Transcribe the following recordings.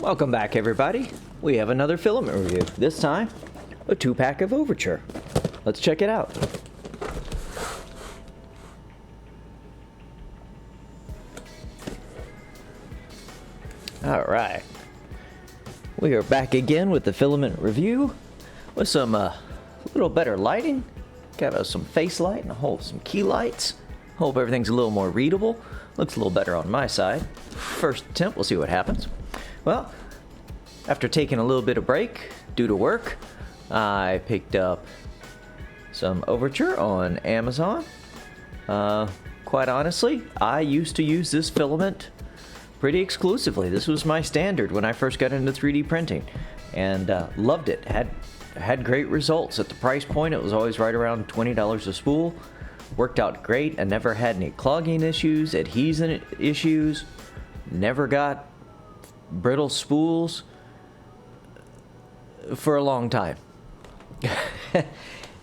Welcome back, everybody. We have another filament review. This time, a 2-pack of Overture. Let's check it out. All right. We are back again with the filament review with some little better lighting. Got some face light and some key lights. Hope everything's a little more readable. Looks a little better on my side. First attempt, we'll see what happens. Well, after taking a little bit of break due to work, I picked up some Overture on Amazon. Quite honestly, I used to use this filament pretty exclusively. This was my standard when I first got into 3D printing, and loved it. Had great results. At the price point, it was always right around $20 a spool. Worked out great. I never had any clogging issues, adhesion issues, never got brittle spools for a long time.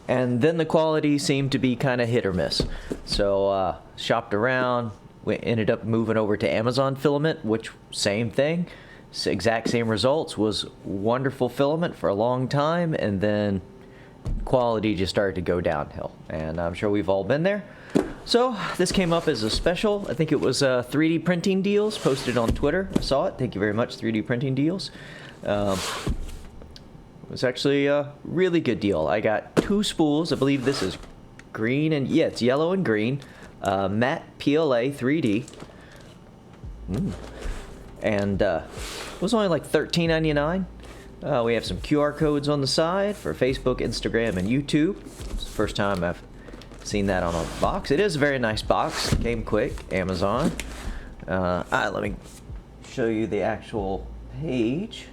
And then the quality seemed to be kind of hit or miss. So shopped around. We ended up moving over to Amazon filament, which same thing, exact same results. Was wonderful filament for a long time, and then quality just started to go downhill, and I'm sure we've all been there. So this came up as a special. I think it was 3D printing deals posted on Twitter. I saw it. Thank you very much, 3D printing deals. It was actually a really good deal. I got 2 spools. I believe this is green and yeah, it's yellow and green. Matte PLA 3D. And it was only like $13.99. We have some QR codes on the side for Facebook, Instagram, and YouTube. It's the first time I've seen that on a box. It is a very nice box. Came quick, Amazon. Let me show you the actual page.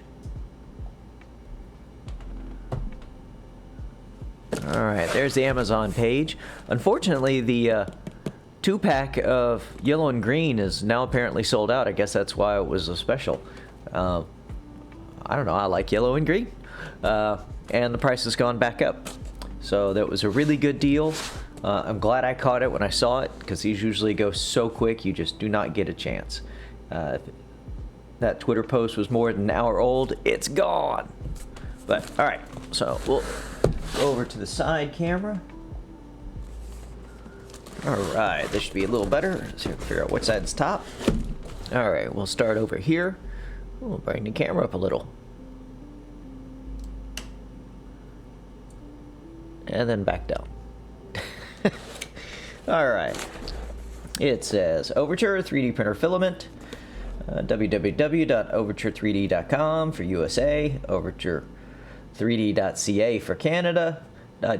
Alright, there's the Amazon page. Unfortunately, the 2-pack of yellow and green is now apparently sold out. I guess that's why it was a special. I don't know, I like yellow and green. And the price has gone back up. So that was a really good deal. I'm glad I caught it when I saw it, because these usually go so quick you just do not get a chance. That Twitter post was more than an hour old. It's gone. But alright, so we'll go over to the side camera. Alright, this should be a little better. So figure out which side's top. Alright, we'll start over here. We'll bring the camera up a little. And then back down. Alright. It says Overture 3D printer filament. www.overture3d.com for USA. Overture3d.ca for Canada.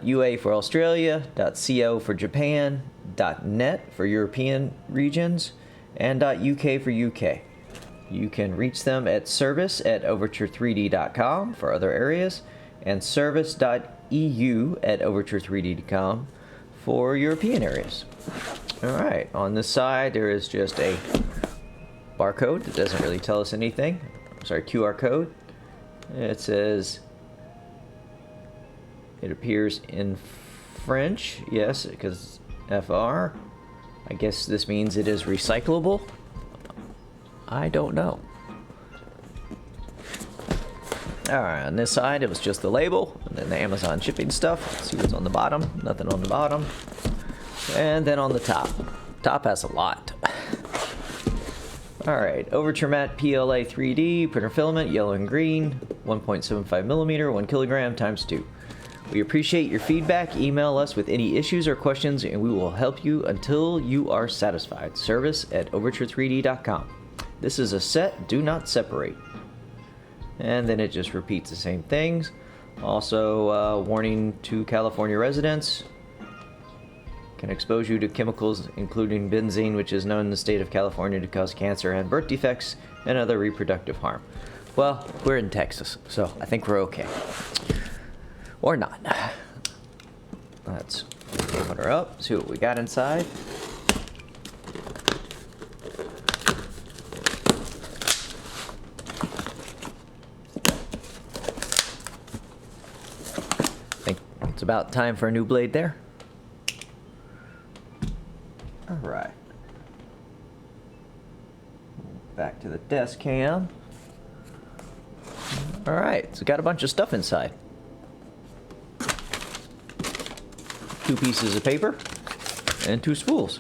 .ua for Australia. .co for Japan. .net for European regions. And .uk for UK. You can reach them at service@overture3d.com for other areas, and service.eu@overture3d.com for European areas. Alright, on this side there is just a barcode that doesn't really tell us anything. Sorry, QR code. It says, it appears in French, yes, because FR. I guess this means it is recyclable. I don't know. Alright, on this side it was just the label, and then the Amazon shipping stuff. Let's see what's on the bottom. Nothing on the bottom. And then on the top. Top has a lot. Alright, Overture Matte PLA 3D, printer filament, yellow and green, 1.75 millimeter, 1 kilogram times 2. We appreciate your feedback. Email us with any issues or questions, and we will help you until you are satisfied. Service@overture3d.com. This is a set, do not separate. And then it just repeats the same things. Also, warning to California residents. Can expose you to chemicals including benzene, which is known in the state of California to cause cancer and birth defects and other reproductive harm. Well, we're in Texas, so I think we're okay. Or not. Let's open her up, see what we got inside. about time for a new blade there. All right. Back to the desk cam. All right, so got a bunch of stuff inside. 2 pieces of paper and 2 spools.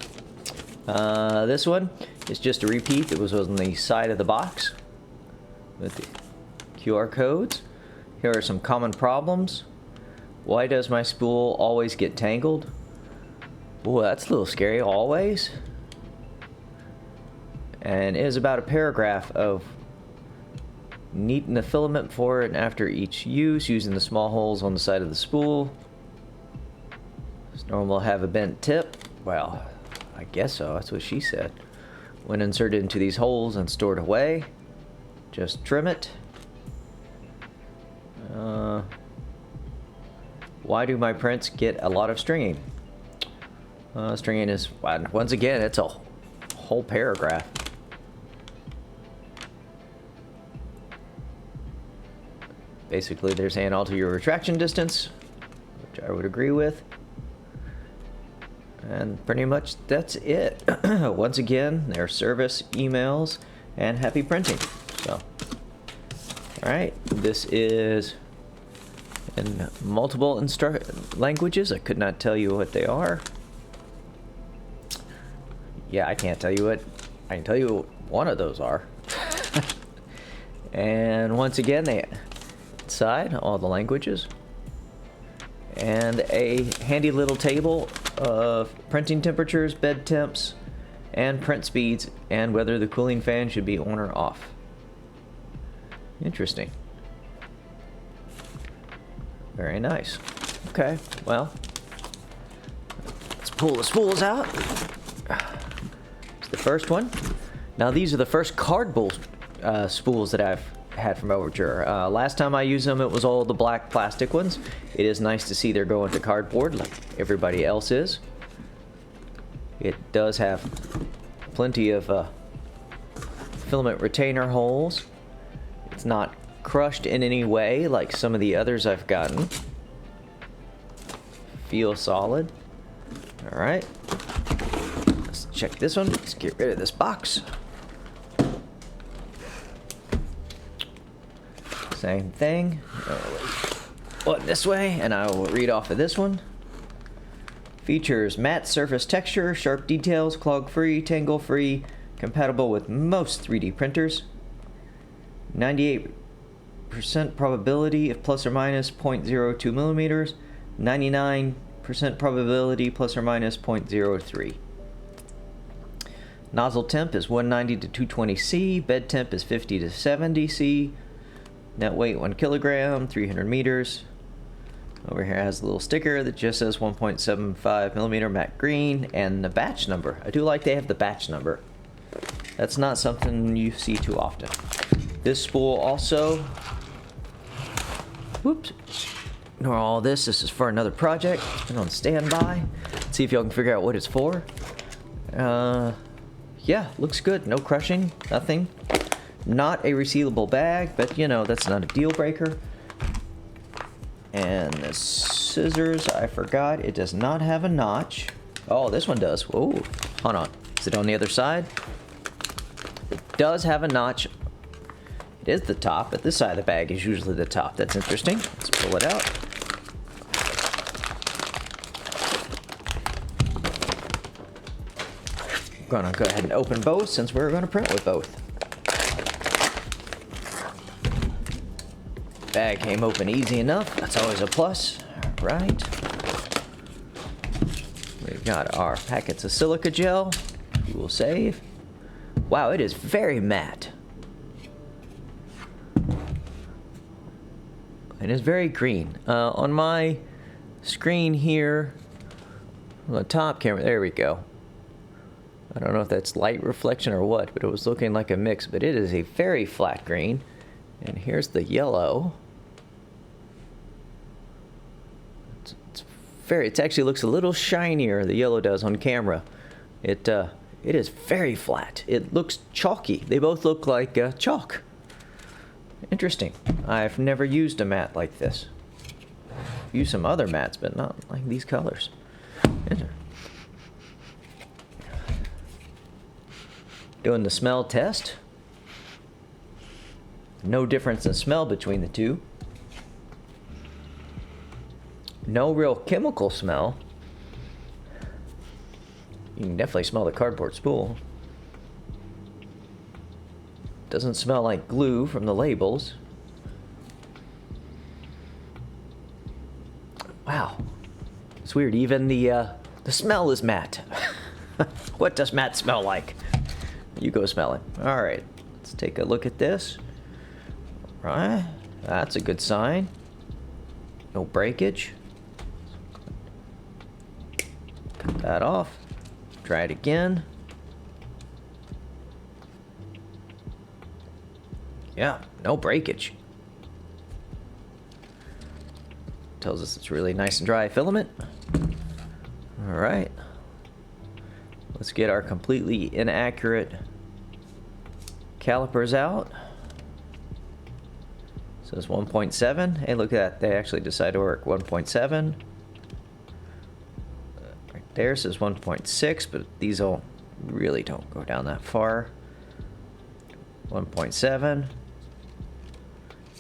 This one is just a repeat that was on the side of the box with the QR codes. Here are some common problems. Why does my spool always get tangled? Boy, that's a little scary. Always. And it is about a paragraph of neaten the filament before and after each use using the small holes on the side of the spool. It's normal to have a bent tip. Well, I guess so. That's what she said. When inserted into these holes and stored away, just trim it. Why do my prints get a lot of stringing? Stringing is, once again, it's a whole paragraph. Basically, they're saying alter your retraction distance, which I would agree with. And pretty much that's it. Once again, their service, emails, and happy printing. So, alright, this is in multiple languages. I could not tell you what they are. Yeah, I can't tell you what. I can tell you what one of those are. And once again, they inside all the languages. And a handy little table of printing temperatures, bed temps, and print speeds, and whether the cooling fan should be on or off. Interesting. Very nice. Okay, well, let's pull the spools out. It's the first one. Now these are the first cardboard spools that I've had from Overture. Last time I used them, it was all the black plastic ones. It is nice to see they're going to cardboard like everybody else is. It does have plenty of filament retainer holes. It's not crushed in any way like some of the others I've gotten. Feels solid. All right. Let's check this one. Let's get rid of this box. Same thing. One this way, and I will read off of this one. Features matte surface texture, sharp details, clog-free, tangle-free, compatible with most 3D printers. 98% probability of plus or minus 0.02 millimeters. 99% probability plus or minus 0.03. Nozzle temp is 190 to 220 C. Bed temp is 50 to 70 C. Net weight 1 kilogram, 300 meters. Over here has a little sticker that just says 1.75 millimeter matte green and the batch number. I do like they have the batch number. That's not something you see too often. This spool also, whoops, ignore all this. This is for another project. It's been on standby. Let's see if y'all can figure out what it's for. Yeah, looks good. No crushing, nothing. Not a resealable bag, but you know, that's not a deal breaker. And the scissors, I forgot, it does not have a notch. Oh, this one does. Whoa, hold on. Is it on the other side? It does have a notch. It is the top, but this side of the bag is usually the top. That's interesting. Let's pull it out. I'm gonna go ahead and open both since we're gonna print with both. Bag came open easy enough. That's always a plus. All right. We've got our packets of silica gel. We will save. Wow, it is very matte. It is very green. On my screen here, on the top camera, there we go. I don't know if that's light reflection or what, but it was looking like a mix, but it is a very flat green. And here's the yellow. It actually looks a little shinier, the yellow does on camera. It is very flat. It looks chalky. They both look like chalk. Interesting. I've never used a mat like this. use some other mats, but not like these colors. Doing the smell test. No difference in smell between the two. No real chemical smell. You can definitely smell the cardboard spool. Doesn't smell like glue from the labels. Wow. It's weird, even the smell is matte. What does matte smell like? You go smell it. Alright, let's take a look at this. Right, that's a good sign. No breakage. Cut that off. Try it again. Yeah, no breakage. Tells us it's really nice and dry filament. Alright. Let's get our completely inaccurate calipers out. Says 1.7. Hey, look at that. They actually decided to work 1.7. Right there says 1.6, but these all really don't go down that far. 1.7.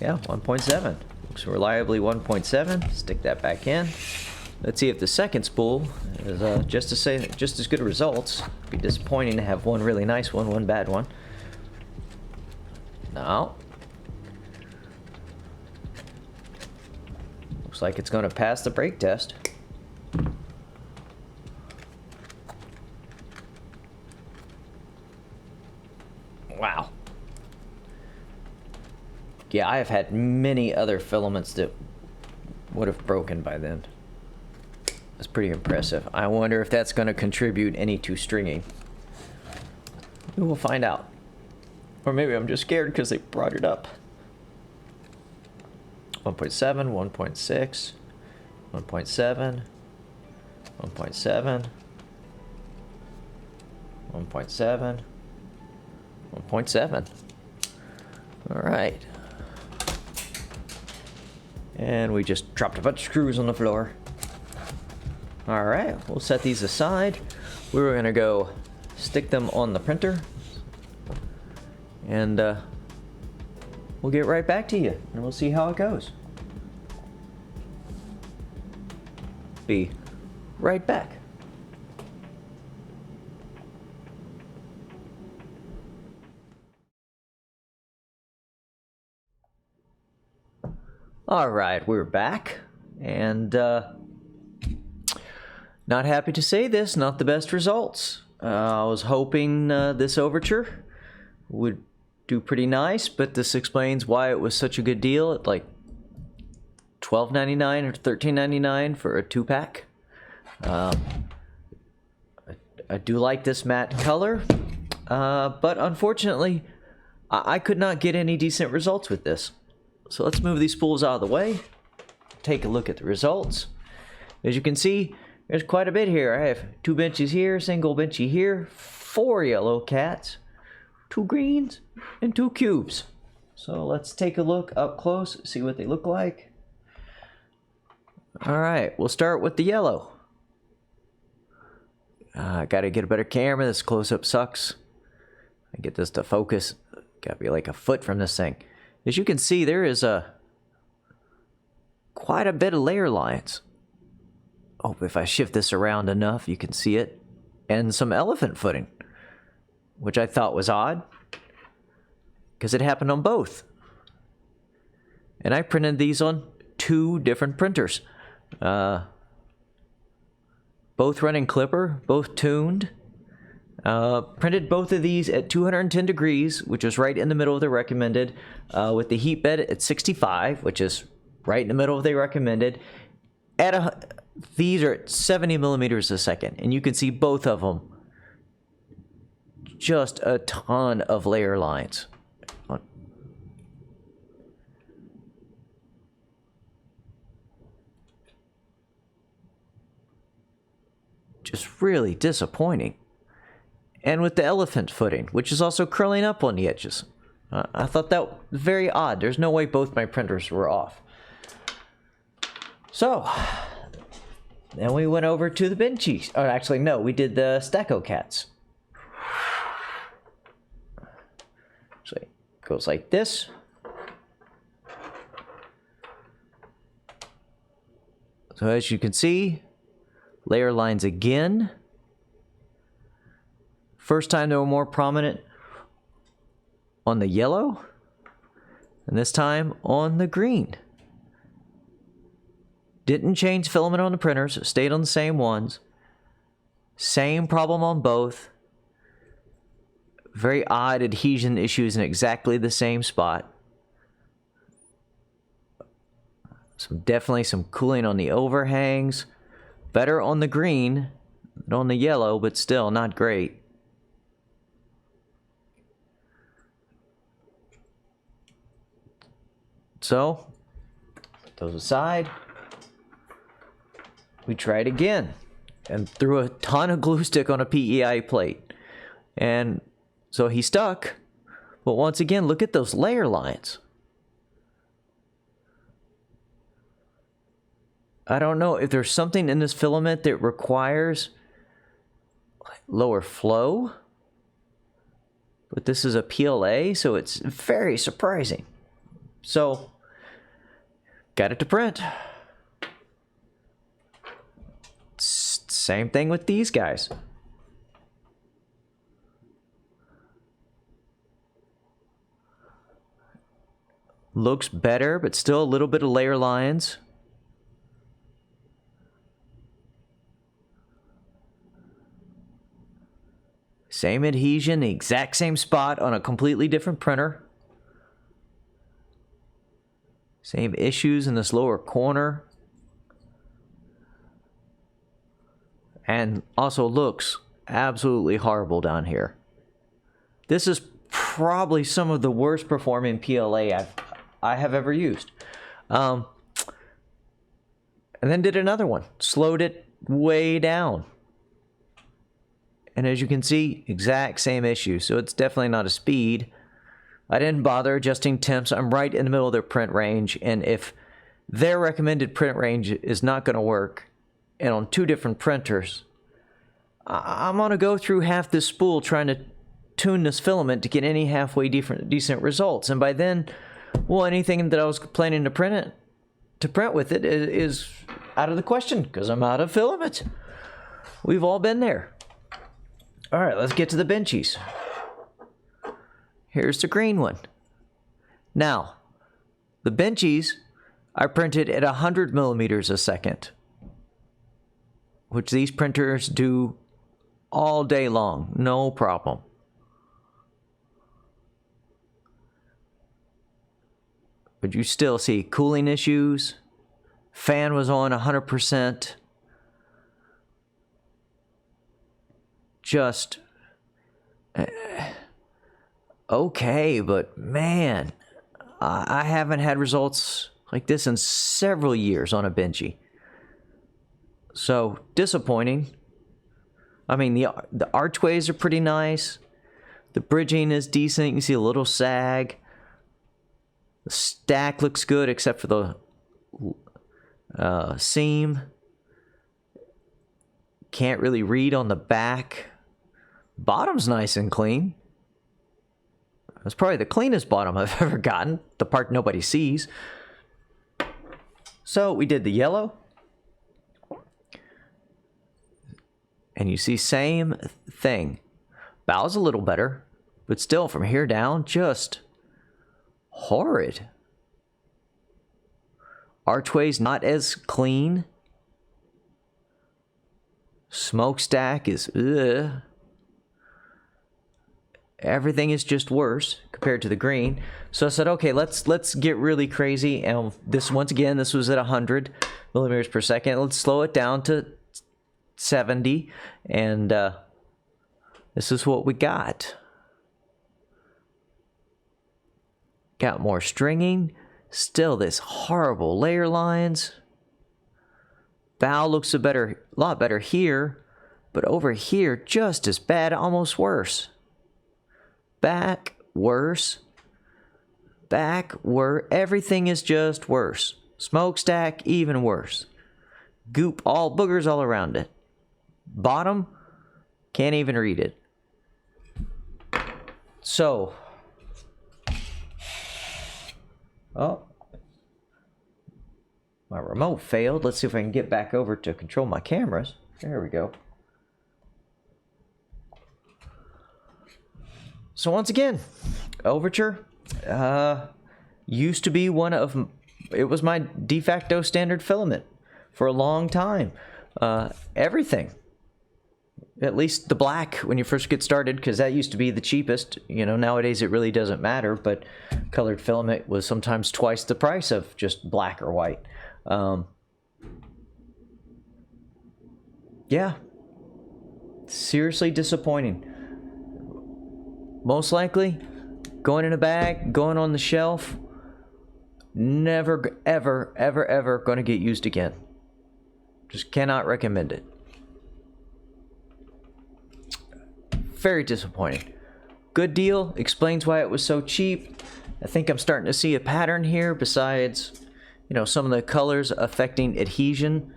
Yeah, 1.7. Looks reliably 1.7. Stick that back in. Let's see if the second spool is just as good results. It'd be disappointing to have one really nice one, one bad one. No. Looks like it's going to pass the brake test. Wow. Yeah, I have had many other filaments that would have broken by then. That's pretty impressive. I wonder if that's going to contribute any to stringing. We will find out. Or maybe I'm just scared because they brought it up. 1.7, 1.6, 1.7, 1.7, 1.7, 1.7. All right. And we just dropped a bunch of screws on the floor. All right, we'll set these aside. We were gonna go stick them on the printer. And we'll get right back to you and we'll see how it goes. Be right back. All right, we're back, and not happy to say this, not the best results. I was hoping this Overture would do pretty nice, but this explains why it was such a good deal at like $12.99 or $13.99 for a 2-pack. I do like this matte color, but unfortunately, I could not get any decent results with this. So let's move these spools out of the way, take a look at the results. As you can see, there's quite a bit here. I have 2 benches here, single benchy here, 4 yellow cats, 2 greens, and 2 cubes. So let's take a look up close, see what they look like. All right, we'll start with the yellow. I gotta get a better camera. This close-up sucks. I get this to focus. Gotta be like a foot from this thing. As you can see, there is quite a bit of layer lines. Oh, if I shift this around enough, you can see it. And some elephant footing, which I thought was odd, because it happened on both. And I printed these on 2 different printers. Both running Klipper, both tuned. Printed both of these at 210 degrees, which is right in the middle of the recommended, with the heat bed at 65, which is right in the middle of the recommended. These are at 70 millimeters a second, and you can see both of them. Just a ton of layer lines. Just really disappointing. And with the elephant footing, which is also curling up on the edges. I thought that was very odd. There's no way both my printers were off. So, then we went over to the benchies. Oh, actually, no, we did the Stacko cats. So it goes like this. So as you can see, layer lines again. First time they were more prominent on the yellow, and this time on the green. Didn't change filament on the printers, stayed on the same ones. Same problem on both. Very odd adhesion issues in exactly the same spot. Definitely some cooling on the overhangs. Better on the green than on the yellow, but still not great. So, put those aside. We tried again and threw a ton of glue stick on a PEI plate. And so he stuck. But once again, look at those layer lines. I don't know if there's something in this filament that requires lower flow. But this is a PLA, so it's very surprising. So, got it to print. Same thing with these guys. Looks better, but still a little bit of layer lines. Same adhesion, the exact same spot on a completely different printer. Same issues in this lower corner. And also looks absolutely horrible down here. This is probably some of the worst performing PLA I have ever used. And then did another one. Slowed it way down. And as you can see, exact same issue. So it's definitely not a speed. I didn't bother adjusting temps. I'm right in the middle of their print range. And if their recommended print range is not going to work, and on two different printers, I'm going to go through half this spool trying to tune this filament to get any halfway decent results. And by then, well, anything that I was planning to print with it is out of the question because I'm out of filament. We've all been there. All right, let's get to the benchies. Here's the green one. Now, the benchies I printed at 100 millimeters a second, which these printers do all day long, no problem. But you still see cooling issues. Fan was on 100%. Just okay, but man, I haven't had results like this in several years on a benchy. So disappointing. I mean, the archways are pretty nice. The bridging is decent. You can see a little sag. The stack looks good except for the seam. Can't really read on the back. Bottom's nice and clean. That's probably the cleanest bottom I've ever gotten. The part nobody sees. So we did the yellow. And you see same thing. Bow's a little better. But still from here down, just horrid. Archway's not as clean. Smokestack is ugh. Everything is just worse compared to the green. So I said, okay, let's get really crazy. And this, once again, this was at 100 millimeters per second. Let's slow it down to 70. And this is what we got. Got more stringing. Still this horrible layer lines. Bow looks a lot better here. But over here, just as bad, almost worse. Back, worse. Back, worse. Everything is just worse. Smokestack, even worse. Goop, all boogers all around it. Bottom, can't even read it. So, oh, my remote failed. Let's see if I can get back over to control my cameras. There we go. So once again, Overture used to be it was my de facto standard filament for a long time. Everything, at least the black when you first get started, because that used to be the cheapest. You know, nowadays it really doesn't matter, but colored filament was sometimes twice the price of just black or white. Yeah, seriously disappointing. Most likely going in a bag, going on the shelf, never ever going to get used again. Just cannot recommend it. Very disappointing. Good deal, explains why it was so cheap. I think I'm starting to see a pattern here, besides, you know, some of the colors affecting adhesion.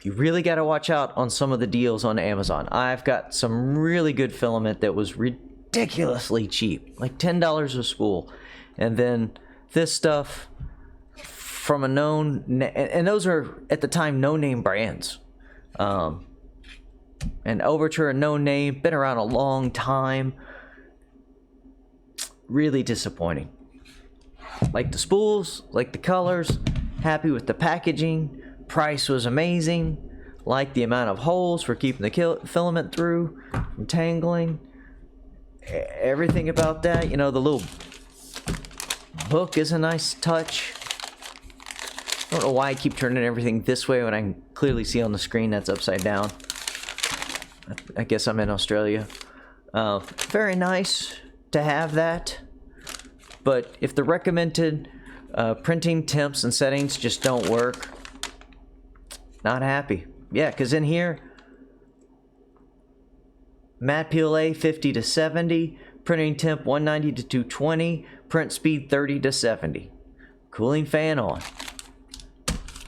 You really got to watch out on some of the deals on Amazon. I've got some really good filament that was ridiculously cheap, like $10 a spool. And then this stuff from a known, and those are at the time no-name brands. And Overture, a known name, been around a long time. Really disappointing. Like the spools, like the colors, happy with the packaging. Price was amazing. Like the amount of holes for keeping the filament through from tangling. Everything about that. You know, the little hook is a nice touch. I don't know why I keep turning everything this way when I can clearly see on the screen that's upside down. I guess I'm in Australia. Very nice to have that. But if the recommended printing temps and settings just don't work, not happy. Yeah, because in here, matte PLA 50 to 70, printing temp 190 to 220, print speed 30 to 70. Cooling fan on.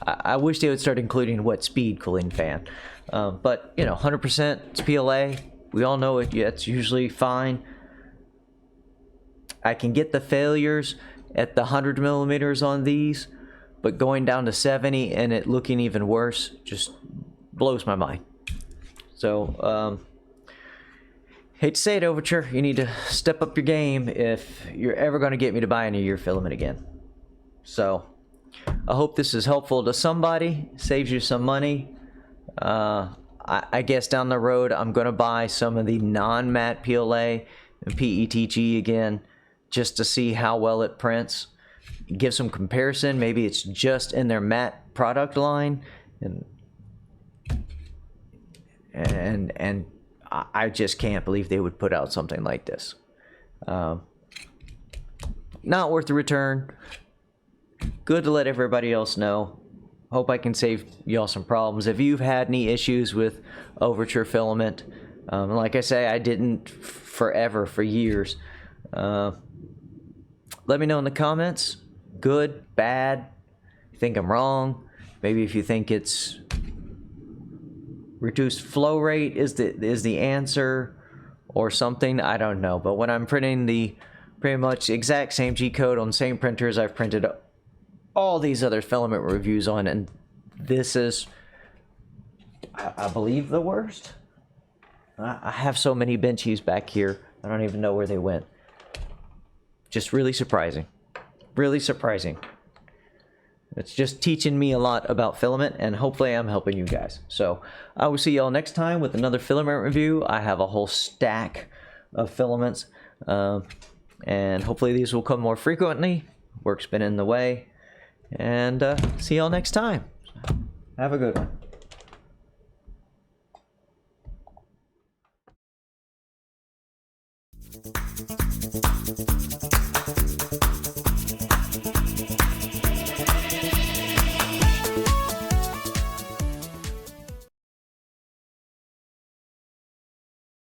I wish they would start including what speed cooling fan. But, you know, 100% it's PLA. We all know it. Yeah, it's usually fine. I can get the failures at the 100 millimeters on these, but going down to 70 and it looking even worse just blows my mind. So, hate to say it, Overture, you need to step up your game if you're ever going to get me to buy any of your filament again. So, I hope this is helpful to somebody, saves you some money. I guess down the road I'm going to buy some of the non-matte PLA and PETG again, just to see how well it prints. Give some comparison. Maybe it's just in their matte product line, and I just can't believe they would put out something like this. Not worth the return. Good to let everybody else know. Hope I can save y'all some problems. If you've had any issues with Overture filament, like I say, I didn't forever, for years. Let me know in the comments. Good, bad, you think I'm wrong. Maybe if you think it's reduced flow rate is the answer or something. I don't know. But when I'm printing the pretty much exact same G-code on the same printers I've printed all these other filament reviews on, and this is, I believe, the worst. I have so many benchies back here, I don't even know where they went. Just really surprising. Really surprising. It's just teaching me a lot about filament, and hopefully I'm helping you guys. So I will see y'all next time with another filament review. I have a whole stack of filaments, and hopefully these will come more frequently. Work's been in the way. And see y'all next time. Have a good one.